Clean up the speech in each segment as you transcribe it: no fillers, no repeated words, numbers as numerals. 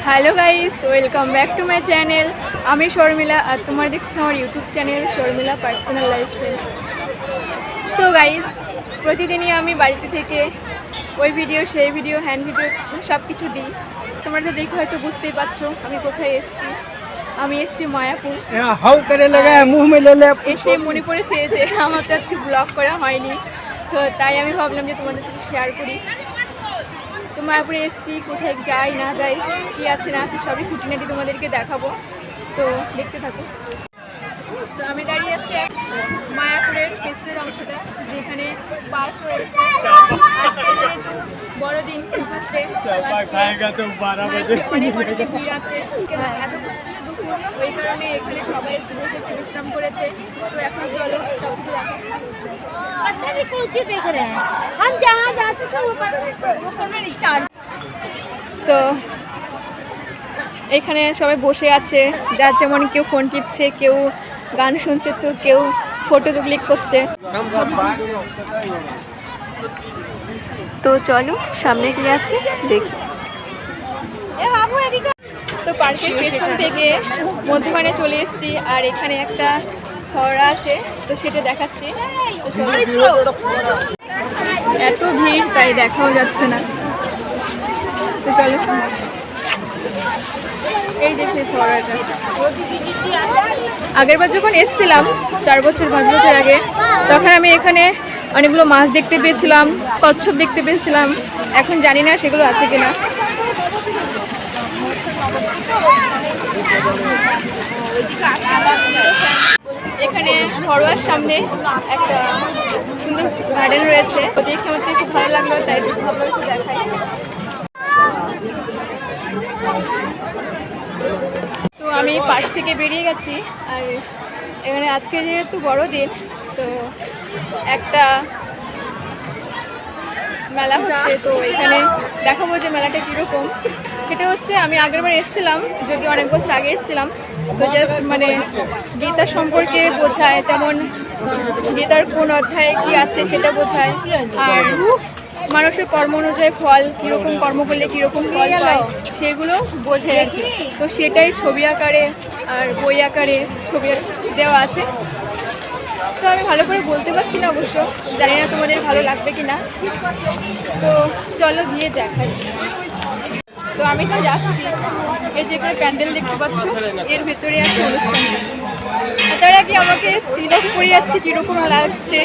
Hello guys, welcome back to my channel. আমি শর্মিলা আর তোমার দেখছো আমার YouTube channel Sharmila personal lifestyle. So guys, প্রতিদিনই আমি বাড়িতে থেকে ওই ভিডিও সেই ভিডিও হ্যান্ড ভিডিও সব কিছু দিই। তোমরা তো দেখে হয়তো বুঝতেই পারছো আমি কোথায় এসেছি। আমি এসেছি মায়াপুর। এসে মনে পড়েছে যে আমার তো আজকে ব্লগ করা হয়নি, তো তাই আমি ভাবলাম যে তোমাদের সাথে শেয়ার করি। তো মায়াপুরে এসেছি, কোথায় যাই না যাই, কী আছে না আছে সবই খুঁটিনাটি তোমাদেরকে দেখাবো, তো দেখতে থাকো। তো আমি দাঁড়িয়ে আছি মায়াপুরের পেছনের অংশটা, যেখানে পার্ক রয়েছে। আজকে যেহেতু বড়দিন, ক্রিসমাস ডে, অনেক ভিড় আছে। এতক্ষণ ছিল দুপুর, ওই কারণে এখানে সবাই বসেছে, বিশ্রাম করেছে। তো এখন চলো সব কিছু দেখাচ্ছি। সো এখানে সবাই বসে আছে, যার যেমন কেউ ফোন টিপছে, কেউ গান শুনছে, তো কেউ ফটো ক্লিক করছে। তো চলো সামনে কি আছে দেখি। তো পার্কের পেছন থেকে মধ্যখানে চলে এসেছি, আর এখানে একটা ফোয়ারা আছে, তো সেটা দেখাচ্ছি। এত ভিড় তাই দেখাও যাচ্ছে না, তো চলো। এই যে সেই ফোয়ারাটা, আগের বার যখন এসেছিলাম 4 বছর 5 বছর আগে, তখন আমি এখানে অনেকগুলো মাছ দেখতে পেয়েছিলাম, কচ্ছপ দেখতে পেয়েছিলাম। এখন জানি না সেগুলো আছে কিনা। এখানে ফরোয়ার সামনে একটা সুন্দর গার্ডেন রয়েছে, দেখে আমার খুব ভালো লাগলো, তাই ভাবলাম একটু দেখাই। তো আমি পার্ক থেকে বেরিয়ে গেছি, আর এখানে আজকে যেহেতু বড়দিন, তো একটা মেলা হচ্ছে, তো এখানে দেখাবো যে মেলাটা কীরকম। সেটা হচ্ছে, আমি আগেরবার এসেছিলাম, যদি অনেক বছর আগে এসেছিলাম, তো জাস্ট মানে গীতা সম্পর্কে বোঝায়, যেমন গীতার কোন অধ্যায়ে কী আছে সেটা বোঝায়, আর মানুষের কর্ম অনুযায়ী ফল, কীরকম কর্ম করলে কীরকম ফল পায় সেগুলো বোঝে আর কি। তো সেটাই ছবি আকারে আর বই আকারে ছবি দেওয়া আছে। তো আমি ভালো করে বলতে পারছি না, অবশ্য জানি না তোমাদের ভালো লাগবে কি না, তো চলো গিয়ে দেখাই। তো আমি তো যাচ্ছি, এই যে এখানে প্যান্ডেল দেখতে পাচ্ছ, এর ভেতরে আছে অনুষ্ঠান। তার আগে আমাকে তিলক পরিয়েছি, কীরকম লাগছে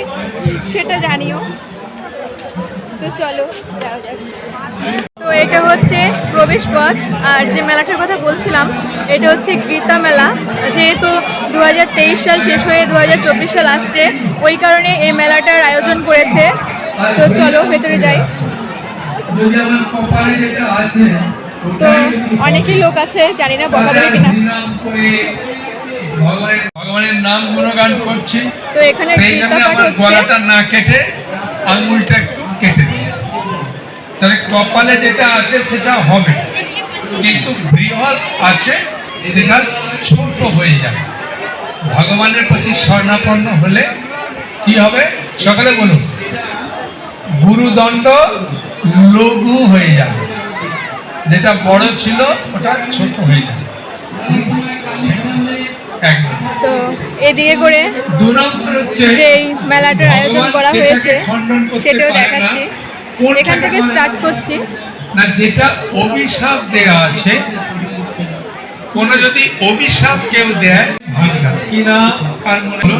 সেটা জানিও। তো চলো যাওয়া যাক। তো এটা হচ্ছে প্রবেশ পথ, আর যে মেলাটার কথা বলছিলাম এটা হচ্ছে গীতা মেলা। যেহেতু 2023 সাল শেষ হয়ে 2024 সাল আসছে, ওই কারণে এই মেলাটার আয়োজন করেছে। তো চলো ভেতরে যাই। তো অনেকই লোক আছে, জানি না বলা যাবে কিনা। ভগবানের নাম গুণগান করছি, তো এখানে গীতা পাঠ হচ্ছে। গলাটা না কেটে আঙুলটা কেটে দিয়ে, তাহলে কপালে যেটা আছে সেটা হবে, কিন্তু বৃহৎ আছে সেটা ছোট হয়ে যাবে। ভগবানের প্রতি শরণাপন্ন হলে কি হবে? সকালে বলুন, গুরুদণ্ড লঘু হয়ে যাবে, যেটা বড় ছিল ওটা ছোট হয়ে যাবে। তো এদিকে করে যে মেলাটার আয়োজন করা হয়েছে সেটাও দেখাচ্ছি। এখান থেকে স্টার্ট করছি। না, যেটা অভিশাপ দেয়া আছে, কোন যদি অভিশাপ কেউ দেয়, কি না কার মনে হলো,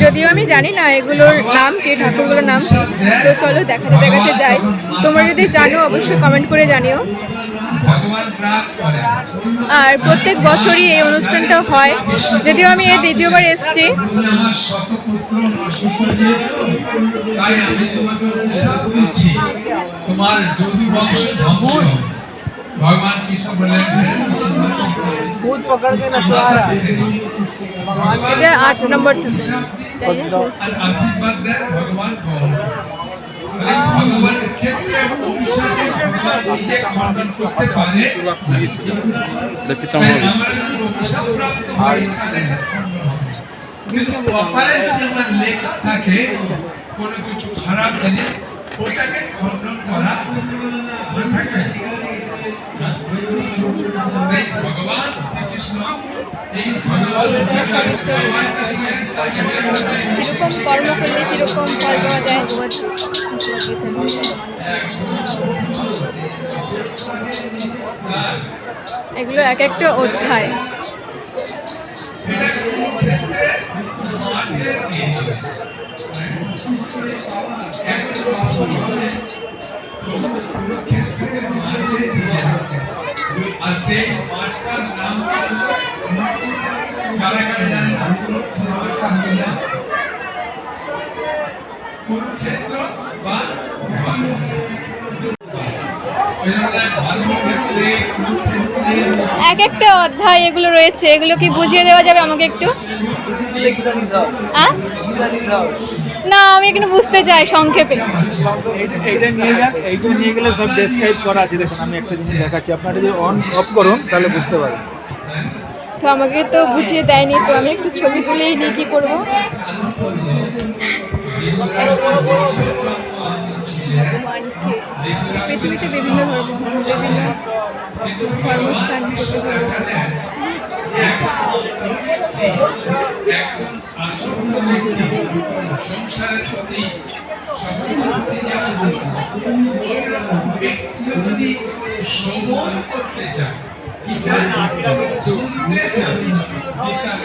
যদিও আমি জানি না এগুলোর নাম কি, ঠাকুরগুলোর নাম। তো চলো দেখাতে দেখাতে যাই। তোমরা যদি জানো অবশ্যই কমেন্ট করে জানিও। আর প্রত্যেক বছরই এই অনুষ্ঠানটা হয়, যদিও আমি এই দ্বিতীয়বার এসেছি। भगवान की सब बोले खुद पकड़ के नचवा रहा है। এটা 8 নম্বর आशीर्वाद दे भगवान को। भगवान क्षेत्र অভিশাপে ভগবান নিজে খণ্ডন করতে পারে। অভিশাপ প্রাপ্ত হয়, কিন্তু কপালে যদি আমার লেখা থাকে কোনো কিছু খারাপ জিনিস, ওটাকে খণ্ডন করা ভগবান শ্রীকৃষ্ণ এই কিরকম কর্ম করলে কিরকম ফল পাওয়া যায় এগুলো এক একটা অধ্যায়। আর সেই মাঠটার নাম কারা কারা জানেন? কুরুক্ষেত্র বা এক একটা অধ্যায় এগুলো রয়েছে, এগুলো কি বুঝিয়ে দেওয়া যাবে আমাকে একটু? না, আমি এখানে বুঝতে চাই সংক্ষেপে। এইটা নিয়ে যান, এইটা নিয়ে গেলে সব ডেসক্রাইব করা আছে। দেখুন আমি একটা জিনিস দেখাচ্ছি, আপনারা যদি অন অফ করুন তাহলে বুঝতে পারবেন। তো আমাকে তো বুঝিয়ে দেয়নি, তো আমি একটু ছবি তুলেই নিয়ে কী করবো। পৃথিবীতে বিভিন্ন ধর্মস্থান সংসারের প্রতি যদি শ্রবণ করতে চায়, শুনতে চায় গীতার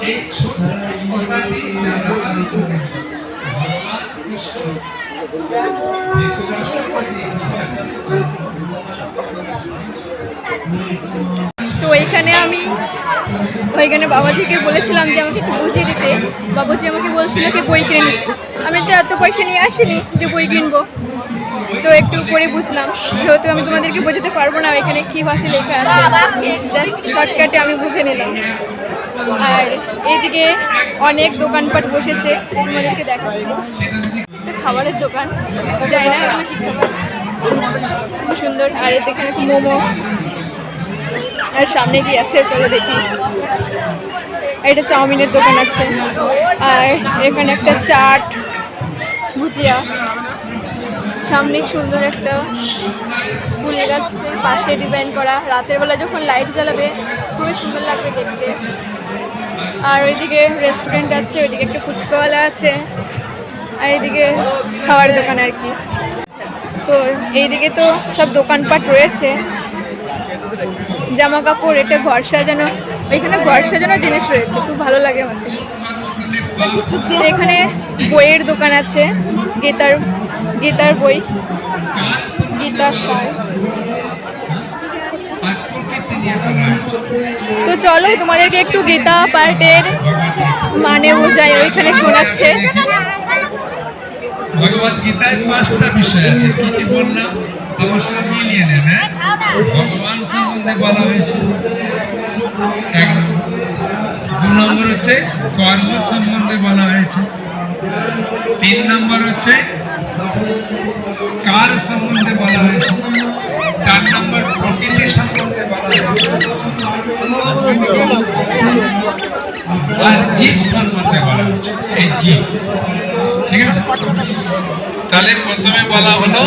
এই ছোট কথাটি ভগবান কৃষ্ণ তো ওইখানে বাবাজিকে বলেছিলাম যে আমাকে একটু বুঝিয়ে দিতে। বাবাজি আমাকে বলছিল কি বই কিনে নিতে। আমি তো এত পয়সা নিয়ে আসিনি যে বই কিনবো, তো একটু পরে বুঝলাম। যেহেতু আমি তোমাদেরকে বোঝাতে পারবো না এখানে কী ভাষায় লেখা আছে, জাস্ট শর্টকাটে আমি বুঝে নিলাম। আর এইদিকে অনেক দোকানপাট বসেছে, তোমাদেরকে দেখাচ্ছি। খাবারের দোকান, যাই না এগুলো কী খাবার, খুব সুন্দর। আর এখানে মোমো, আর সামনে কি আছে চলো দেখি। এটা চাউমিনের দোকান আছে, আর এখানে একটা চাট, ভুজিয়া, সামনে সুন্দর একটা ফুল গাছ পাশে ডিজাইন করা। রাতের বেলা যখন লাইট জ্বালাবে খুবই সুন্দর লাগবে দেখতে। আর ওইদিকে রেস্টুরেন্ট আছে, ওইদিকে একটা ফুচকাওয়ালা আছে, আর এইদিকে খাওয়ার দোকান আর কি। তো এইদিকে তো সব দোকানপাট রয়েছে, জামা কাপড়, এটা ঘর সাজানো, এখানে ঘর সাজানোর জিনিস রয়েছে, খুব ভালো লাগে আমাকে। এখানে বইয়ের দোকান আছে, গীতার বই, গীতার সার। তো চলো তোমাদেরকে একটু গীতা পার্টের মানে বোঝাই, ওইখানে শোনাচ্ছে। ভগবত গীতায় 5টা বিষয় আছে, কি কি বললাম আমার সঙ্গে মিলিয়ে নেবে। ভগবান সম্বন্ধে বলা হয়েছে, 2 নম্বর হচ্ছে কর্ম সম্বন্ধে বলা হয়েছে, 3 নম্বর হচ্ছে কাল সম্বন্ধে বলা হয়েছে, 4 নম্বর প্রকৃতি সম্বন্ধে বলা হয়েছে, আর জীব সম্বন্ধে বলা হয়েছে। এই জীব, ঠিক আছে? তাহলে প্রথমে বলা হলো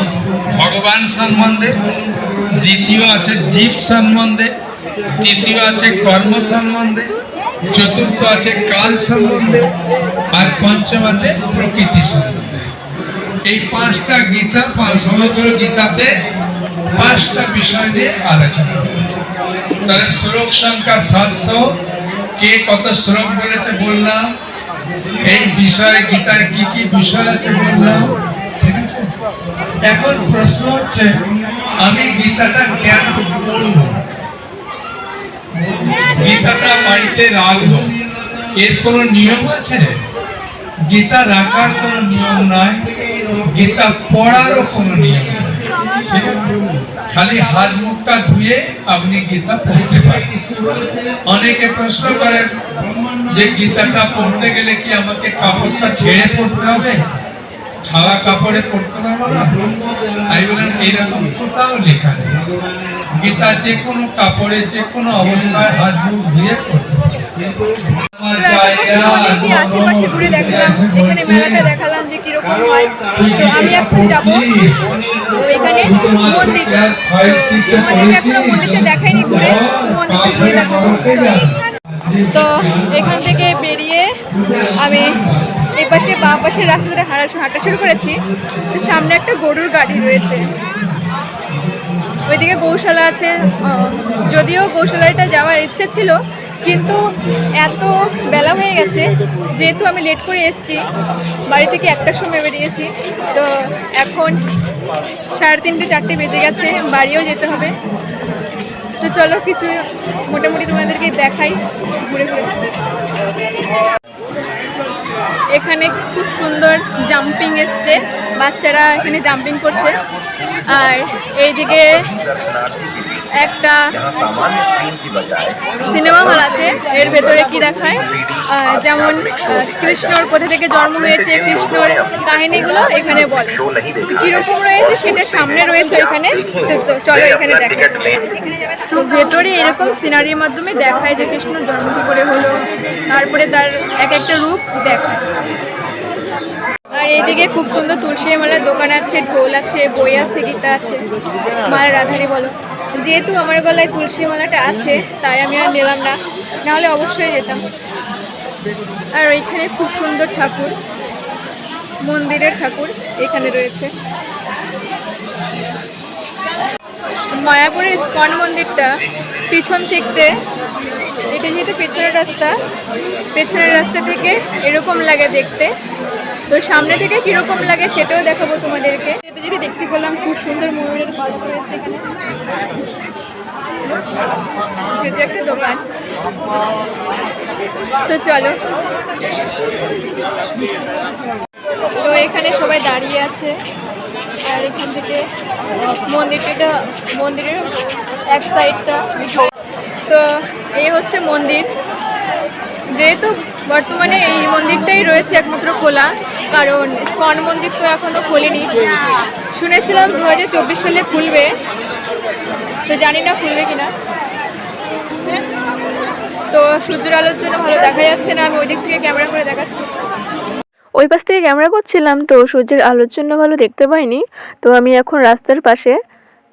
ভগবান সম্বন্ধে, দ্বিতীয় আছে জীব সম্বন্ধে, তৃতীয় আছে কর্ম সম্বন্ধে, চতুর্থ আছে কাল সম্বন্ধে, আর পঞ্চম আছে প্রকৃতি সম্বন্ধে। এই 5টা গীতা, সমগ্র গীতাতে 5টা বিষয় নিয়ে আলোচনা করেছে। তাহলে শ্লোক সংখ্যা 700, কে কত শ্লোক বলেছে বললাম, এই বিষয়ে গীতার কি কি বিষয় আছে বললাম, ঠিক আছে? এখন প্রশ্ন হচ্ছে আমি গীতাটা কেন পড়ব, গীতাটা বাড়িতে রাখবো, এর কোনো নিয়ম আছে? গীতা রাখার কোনো নিয়ম নাই, গীতা পড়ারও কোনো নিয়ম নেই, ঠিক আছে? খালি হাত মুখটা ধুয়ে আপনি গীতা পড়তে পারেন। অনেকে প্রশ্ন করেন যে গীতাটা পড়তে গেলে কি আমাকে কাপড়টা ছেড়ে পড়তে হবে, খাওয়া কাপড়ে পড়তে পারবো না? আমি বললাম এইরকম কোথাও লেখা নেই। গীতা যে কোনো কাপড়ে যে কোনো অবস্থায় হাত মুখ ধুয়ে পড়তে পারবে। অনেকই আশেপাশে ঘুরে দেখলাম, এখানে মেলাটা দেখালাম যে কিরকম হয়। তো আমি এখন যাবো এখানে মন্দির, তো তোমাদেরকে এখনো মন্দিরটা দেখাইনি, ঘুরে মন্দিরটা ঘুরে দেখাবো। তো এখান থেকে বেরিয়ে আমি এই পাশে বাঁ পাশের রাস্তা ধরে হাঁটা শুরু করেছি। তো সামনে একটা গরুর গাড়ি রয়েছে, ওইদিকে গৌশালা আছে। যদিও গৌশালাটা যাওয়ার ইচ্ছে ছিল, কিন্তু এত বেলা হয়ে গেছে, যেহেতু আমি লেট করে এসেছি, বাড়ি থেকে 1টার সময় বেরিয়েছি, তো এখন 3:30 4টে বেজে গেছে, বাড়িও যেতে হবে। তো চলো কিছু মোটামুটি তোমাদেরকে দেখাই ঘুরে ঘুরে। এখানে খুব সুন্দর জাম্পিং এসছে, বাচ্চারা এখানে জাম্পিং করছে। আর এইদিকে একটা সিনেমা হল আছে, এর ভেতরে কি দেখায়, যেমন কৃষ্ণর কোথা থেকে জন্ম হয়েছে, কৃষ্ণর কাহিনীগুলো এখানে বলে। কীরকম রয়েছে সেটা সামনে রয়েছে এখানে, তো চলো এখানে দেখাই। ভেতরে এরকম সিনারির মাধ্যমে দেখায় যে কৃষ্ণর জন্ম কী করে হলো, তারপরে তার এক একটা রূপ দেখায়। আর এইদিকে খুব সুন্দর তুলসী মালার দোকান আছে, ঢোল আছে, বই আছে, গীতা আছে, মালা রাধারি বলো। যেহেতু আমার গলায় তুলসী মালাটা আছে, তাই আমি আর নিলাম না, নাহলে অবশ্যই যেতাম। আর ওইখানে খুব সুন্দর ঠাকুর, মন্দিরের ঠাকুর এখানে রয়েছে। মায়াপুরের ইস্কন মন্দিরটা পিছন থেকে, এটা যেহেতু পেছনের রাস্তা থেকে এরকম লাগে দেখতে। তো সামনে থেকে কীরকম লাগে সেটাও দেখাবো তোমাদেরকে। যদি দেখতে পেলাম খুব সুন্দর ময়ূরের পালক রয়েছে এখানে, যদি একটা দোকান। তো চলো, তো এখানে সবাই দাঁড়িয়ে আছে। আর এখান থেকে মন্দিরের এক সাইডটা, তো এই হচ্ছে মন্দির। যেহেতু বর্তমানে এই মন্দিরটাই রয়েছে একমাত্র খোলা, কারণ ইস্কন মন্দির তো এখনও খোলেনি। শুনেছিলাম 2024 সালে খুলবে, তো জানি না খুলবে কিনা। তো সূর্যের আলোর জন্য ভালো দেখা যাচ্ছে না, আমি ওই দিক থেকে ক্যামেরা করে দেখাচ্ছি। ওই পাশ থেকে ক্যামেরা করছিলাম, তো সূর্যের আলোর জন্য ভালো দেখতে পাইনি। তো আমি এখন রাস্তার পাশে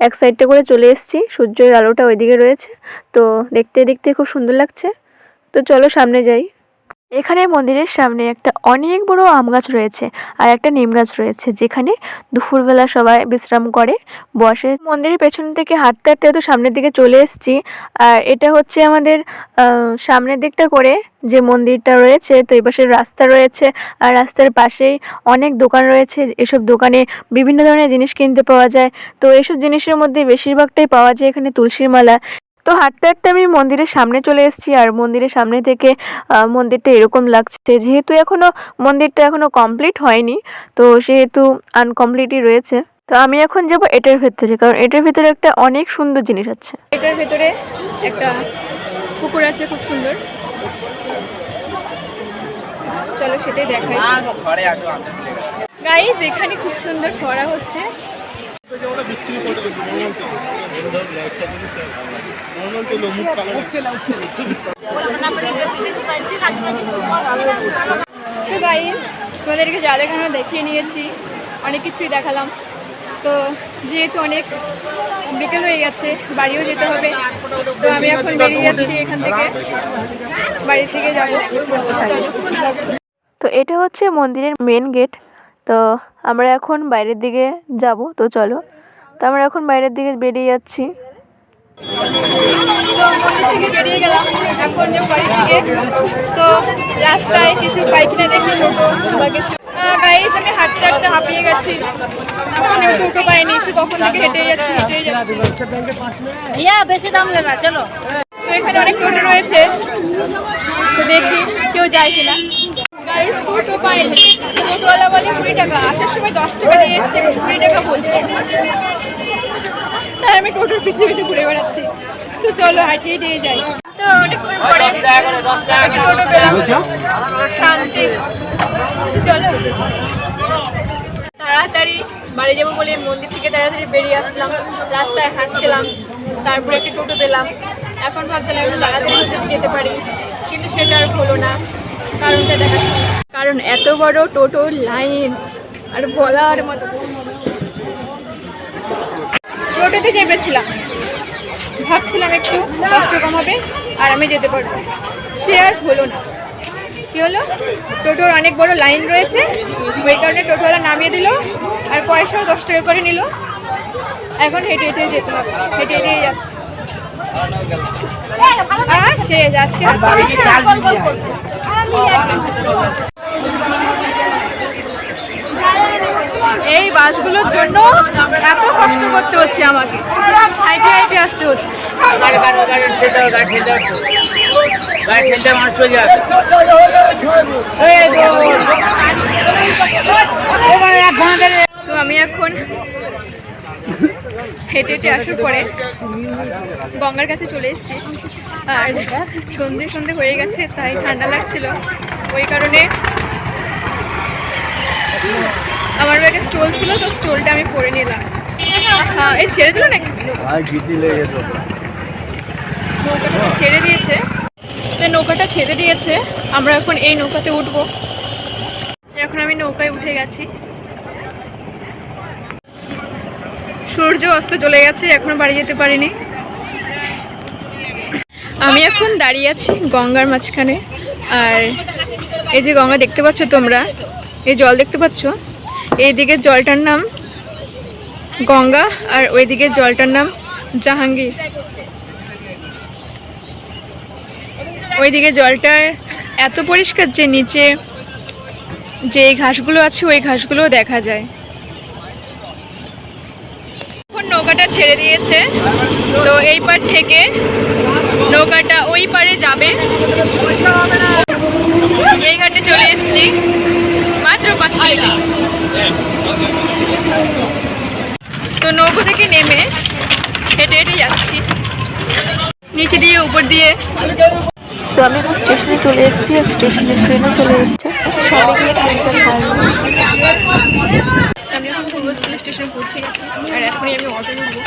এক সাইডটা করে চলে এসেছি, সূর্যের আলোটা ওইদিকে রয়েছে, তো দেখতে দেখতে খুব সুন্দর লাগছে। তো চলো সামনে যাই। এখানে মন্দিরের সামনে একটা অনেক বড় আম গাছ রয়েছে আর একটা নিম গাছ রয়েছে, যেখানে দুপুরবেলা সবাই বিশ্রাম করে বসে। মন্দিরের পেছন থেকে হাঁটতে হাঁটতে তো সামনের দিকে চলে এসেছি। আর এটা হচ্ছে আমাদের সামনের দিকটা করে যে মন্দিরটা রয়েছে, তো এই পাশে রাস্তা রয়েছে, আর রাস্তার পাশেই অনেক দোকান রয়েছে। এসব দোকানে বিভিন্ন ধরনের জিনিস কিনতে পাওয়া যায়। তো এসব জিনিসের মধ্যে বেশিরভাগটাই পাওয়া যায় এখানে তুলসীর মালা। তো হাঁটতে হাঁটতে আমি মন্দিরের সামনে চলে এসেছি। আর মন্দিরের সামনে থেকে মন্দিরটা এরকম লাগছে, যেহেতু মন্দিরটা এখনও কমপ্লিট হয়নি, তো সেহেতু আনকমপ্লিটই রয়েছে। তো আমি এখন যাব এটার ভেতরে, কারণ এটার ভেতরে একটা অনেক সুন্দর জিনিস আছে। এটার ভেতরে একটা পুকুর আছে খুব সুন্দর, চলো সেটাই দেখাই। গাইস, এখানে খুব সুন্দর খরা হচ্ছে। তো গাইস, তোমাদেরকে যা দেখানো দেখিয়ে নিয়েছি, অনেক কিছুই দেখালাম। তো যেহেতু অনেক বিকেল হয়ে গেছে, বাড়িও যেতে হবে, তো আমি এখন বেরিয়ে যাচ্ছি এখান থেকে, বাড়ির থেকে যাব। তো এটা হচ্ছে মন্দিরের মেন গেট। তো আমরা এখন বাইরের দিকে যাব, তো চলো। তো আমরা এখন বাইরের দিকে বেরিয়ে যাচ্ছি। তো মন্দির থেকে বেরিয়ে গেলাম, এখন যে বাড়ির দিকে। তো রাস্তায় কিছু পাইখানা দেখে টোটো বা কিছু গাইস, আমি হাঁটতে হাঁটতে হাঁপিয়ে গেছি, এখন টোটো পাইনি, সে কখন থেকে হেঁটে যাচ্ছি। বেশি দাম লাগে না, চলো। তো এখানে অনেক টোটো রয়েছে, তো দেখি কেউ যায় কিনা। গাইস, টোটো পাইনি, টোটোওয়ালা বলে 20 টাকা, আসার সময় 10 টাকা দিয়ে এসছে, 20 টাকা বলছে। তাই আমি টোটোর পিছে পিছে ঘুরে বেড়াচ্ছি। তো চলো হাঁটিয়ে হেঁটে যাই। তো অনেকক্ষণ পরে টোটো পেলাম, শান্তি। চলো তাড়াতাড়ি বাড়ি যাবো বলে মন্দির থেকে তাড়াতাড়ি বেরিয়ে আসলাম, রাস্তায় হাঁটছিলাম, তারপরে একটা টোটো পেলাম। এখন ভাবছিলাম একটু তাড়াতাড়ি যদি যেতে পারি, কিন্তু সেটা আর হলো না। কারণটা দেখাচ্ছি। কারণ এত বড় টোটোর লাইন আর বলার মতো। টোটোতে চেপেছিলাম, ভাবছিলাম একটু কষ্ট কমাবে আর আমি যেতে পারবো, সে আর হলো না। কী হলো, টোটোর অনেক বড় লাইন রয়েছে, ওই কারণে টোটোওয়ালা নামিয়ে দিল আর পয়সাও 10 টাকা করে নিল। এখন হেঁটে হেঁটে যেতে হবে, হেঁটে হেঁটেই যাচ্ছে। আর সে আজকে এই বাসগুলোর জন্য এত কষ্ট করতে হচ্ছে আমাকে, হাইটে হাইটে আসতে হচ্ছে। তো আমি এখন হেঁটে হেঁটে আসার পরে গঙ্গার কাছে চলে এসেছি। আর সন্ধে সন্ধে হয়ে গেছে, তাই ঠান্ডা লাগছিল, ওই কারণে আমার ব্যাগে স্টোল ছিল, তো স্টোলটা আমি পরে নিলাম। হ্যাঁ, এই ছেড়ে দিল নাকি? নৌকাটা ছেড়ে দিয়েছে, তো নৌকাটা ছেড়ে দিয়েছে, আমরা এখন এই নৌকাতে উঠবো। এখন আমি নৌকায় উঠে গেছি। সূর্য অস্ত চলে গেছে, এখনো বাড়ি যেতে পারিনি। আমি এখন দাঁড়িয়ে আছি গঙ্গার মাঝখানে। আর এই যে গঙ্গা দেখতে পাচ্ছ তোমরা, এই জল দেখতে পাচ্ছ, এই দিকের জলটার নাম গঙ্গা আর ওই দিকের জলটার নাম জাহাঙ্গীর। ওই দিকে জলটা এত পরিষ্কার যে নিচে যে ঘাসগুলো আছে ওই ঘাসগুলোও দেখা যায়। এখন নৌকাটা ছেড়ে দিয়েছে, তো এই পার থেকে নৌকাটা ওই পারে যাবে। এই ঘাটে চলে এসেছি, মাত্র 5 মিনিট। তো নৌকো থেকে নেমে হেঁটে হেঁটে যাচ্ছি নিচে দিয়ে উপর দিয়ে। তো আমি এখন স্টেশনে চলে এসেছি, আর স্টেশনে ট্রেনও চলে এসেছে, সবাই গিয়ে ট্রেনটা ছাড়লো। আমি এখন পূর্বস্থলী স্টেশনে পৌঁছে গেছি, আর এখনই আমি অটো নেবো।